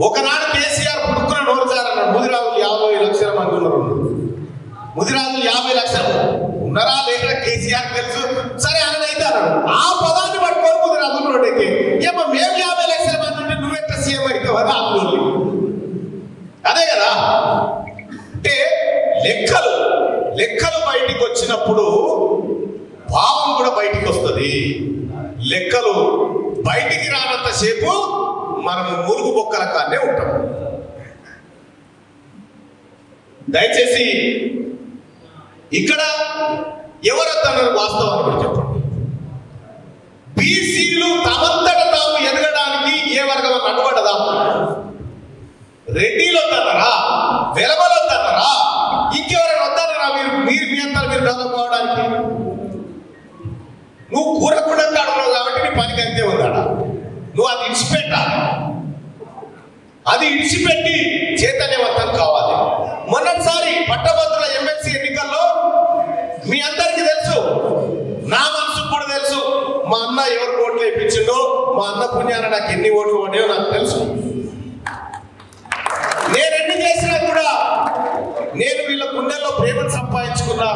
ఒకనాడు కేసీఆర్ పుట్టుకున్న నోరు జారన్నాడు. ముదిరాజులు 50 లక్షల మంది ఉన్నారు. ముదిరాజులు 50 లక్షలు ఉన్నారా లేదా కేసీఆర్ తెలుసు. సరే అనైతే అన్నాడు. ఆ పదాన్ని పట్టుకొని ముదిరాజులు రోడ్డుకి ఏమో మేము 50 లక్షల మంది ఉంటే నువ్వెట్లా సీఎం అవుతావు అని ఆందోళన. అదే కదా. అంటే లెక్కలు బయటికి వచ్చినప్పుడు భావం కూడా బయటికి వస్తుంది. లెక్కలు బయటికి రానంతసేపు మనం మురుగు బొక్కల కానే ఉంటాం. దయచేసి ఇక్కడ ఎవరన్నారు వాస్తవాన్ని కూడా చెప్పండి. బీసీలు తమంతట తాము ఎదగడానికి ఏ వర్గం అడ్డుపడ్డదా? రెడ్డిలో వద్దన్నారా? వెలమలో వద్దన్నారా? ఇంకెవరైనా వద్దన్నారా? మీరు మీ అంతా మీరు డెవలప్ అవడానికి నువ్వు కూరకుండా కాడున్నావు కాబట్టి నీ పనికి అంతే ఉందాడా? నువ్వు అది ఇడిచిపెట్టాలి. అది ఇడిచిపెట్టి చైతన్యవంతం కావాలి. మొన్నటిసారి పట్టభద్రుల ఎమ్మెల్సీ ఎన్నికల్లో మీ అందరికీ తెలుసు, నా మనసుకు కూడా తెలుసు, మా అన్న ఎవరు ఓట్లు వేయించిండో, మా అన్న పుణ్యాన నాకు ఎన్ని ఓట్లు పడ్డాయో నాకు తెలుసు. నేను ఎన్ని చేసినా కూడా నేను వీళ్ళ గుండెల్లో ప్రేమను సంపాదించుకున్నా.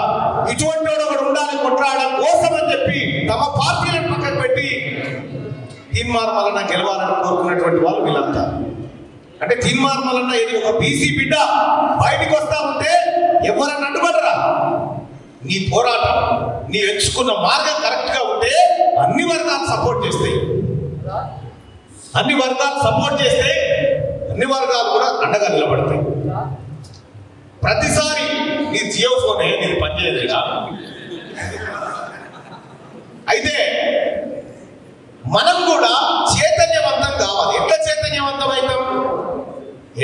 ఇటువంటి వాడు ఒకడు ఉండాలి కొట్లాడడం కోసం అని చెప్పి తమ పార్టీలను పక్కకు పెట్టి తీన్మార్ మల్లన్న గెలవాలని కోరుకున్నటువంటి వాళ్ళు వీళ్ళంతా. అంటే తీన్మార్ మల్లన్న ఇది ఒక బీసీ బిడ్డ బయటికి వస్తా ఉంటే ఎవరన్నా అడ్డుపడరా? నీ పోరాటం, నీ ఎంచుకున్న మార్గం కరెక్ట్ గా ఉంటే అన్ని వర్గాలు సపోర్ట్ చేస్తాయి. అన్ని వర్గాలు సపోర్ట్ చేస్తే అన్ని వర్గాలు కూడా అండగా నిలబడతాయి. ప్రతిసారి నీ జియో ఫోనే నీది పనిచేయదు. అయితే మనం కూడా చైతన్యవంతం కావాలి.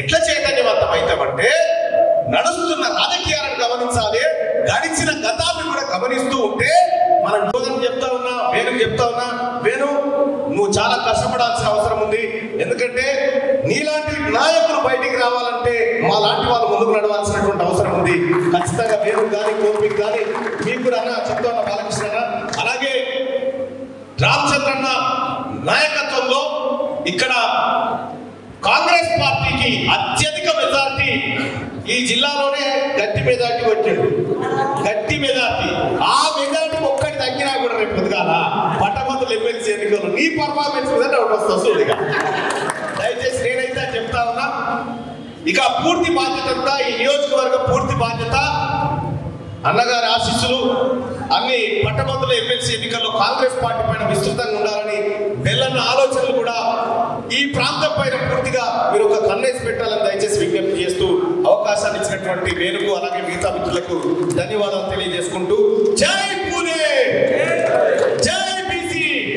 ఎట్లా చైతన్యవంతం అవుతామంటే నడుస్తున్న రాజకీయాలను గమనించాలి. గడిచిన గతాన్ని కూడా గమనిస్తూ ఉంటే మనం యోధన చెప్తా ఉన్నా, వేణుకు చెప్తా ఉన్నా, వేణు నువ్వు చాలా కష్టపడాల్సిన అవసరం ఉంది. ఎందుకంటే నీలాంటి నాయకులు బయటికి రావాలంటే మా లాంటి వాళ్ళు ముందుకు నడవాల్సినటువంటి అవసరం ఉంది. ఖచ్చితంగా వేణు కానీ కోర్మిక్ కానీ మీకు కూడా అన్న చెప్తా ఉన్నా, బాలకృష్ణ అన్న, అలాగే రామచంద్రన్న నాయకత్వంలో ఇక్కడ కాంగ్రెస్ పార్టీకి అత్యధిక మెజార్టీ ఈ జిల్లాలోనే గట్టి మెజార్టీ వచ్చాడు. గట్టి మెజార్టీ. ఆ మెజార్టీ ఒక్కటి తగ్గినా కూడా రేపు పొద్దుగాల పట్టభద్రుల ఎమ్మెల్సీ ఎన్నికలు నీ పర్ఫార్మెన్స్ మీద డౌట్ వస్తుంది. దయచేసి నేనైతే చెప్తా ఉన్నా, ఇక పూర్తి బాధ్యత అంతా ఈ నియోజకవర్గం పూర్తి బాధ్యత అన్నగారి ఆశీస్సులు అన్ని పట్టభద్రుల ఎమ్మెల్సీ ఎన్నికల్లో కాంగ్రెస్ పార్టీ పైన విస్తృతంగా ఉండాలని వెళ్ళన్న ఆలోచనలు కూడా ఈ ప్రాంతం పైన పూర్తిగా మీరు ఒక కన్నేసి పెట్టాలని దయచేసి విజ్ఞప్తి చేస్తూ అవకాశాన్ని ఇచ్చినటువంటి వేణుకు అలాగే మిగతా మిత్రులకు ధన్యవాదాలు తెలియజేసుకుంటూ